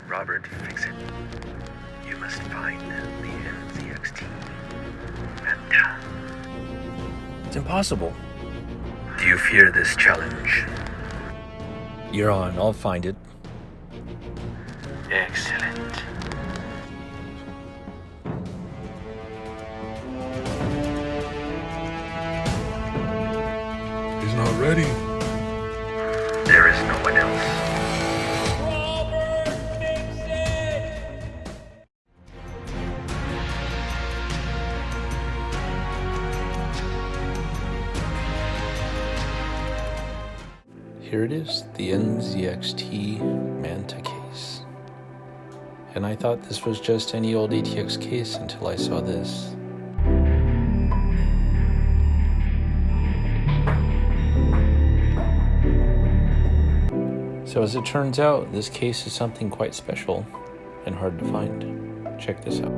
Robert, fix it. You must find the NZXT Manta. It's impossible. Do you fear this challenge? You're on, I'll find it. Excellent. He's not ready. There is no one else. Robert, fix it! Here it is, the NZXT Manta case. And I thought this was just any old ATX case until I saw this. So as it turns out, this case is something quite special and hard to find. Check this out.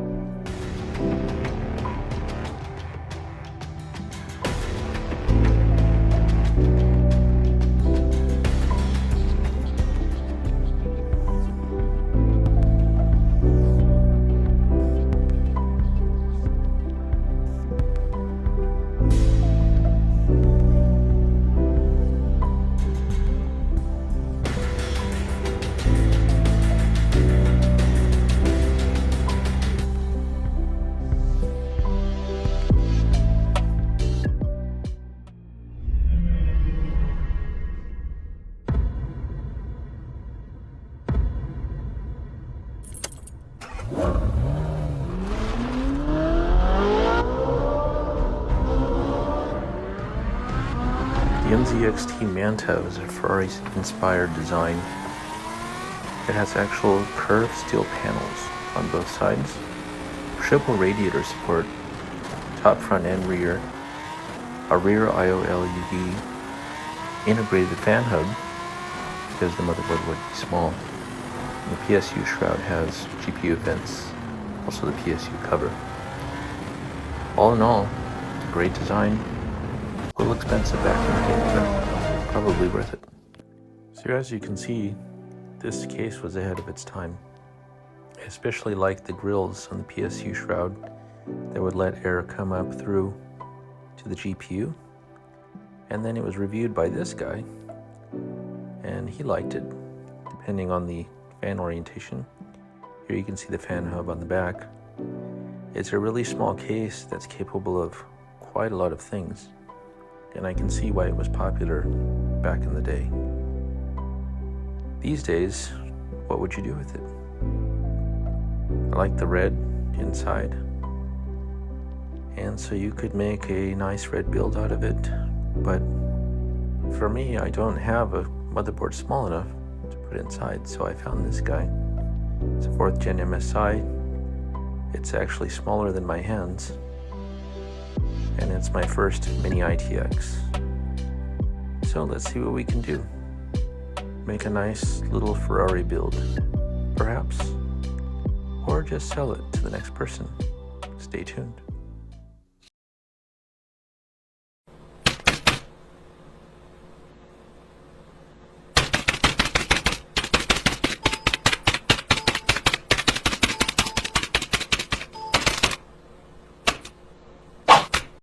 The NZXT Manta is a Ferrari-inspired design. It has actual curved steel panels on both sides, triple radiator support, top, front, and rear, a rear I/O LED, integrated fan hub because the motherboard would be small. And the PSU shroud has GPU vents, also the PSU cover. All in all, it's a great design. A little expensive back in the day, but probably worth it. So as you can see, this case was ahead of its time. I especially liked the grills on the PSU shroud that would let air come up through to the GPU. And then it was reviewed by this guy, and he liked it, depending on the fan orientation. Here you can see the fan hub on the back. It's a really small case that's capable of quite a lot of things, and I can see why it was popular back in the day. These days, what would you do with it? I like the red inside, and so you could make a nice red build out of it, but for me, I don't have a motherboard small enough to put inside, so I found this guy. It's a 4th gen MSI. It's actually smaller than my hands, and it's my first Mini ITX. So let's see what we can do. Make a nice little Ferrari build, perhaps, or just sell it to the next person. Stay tuned.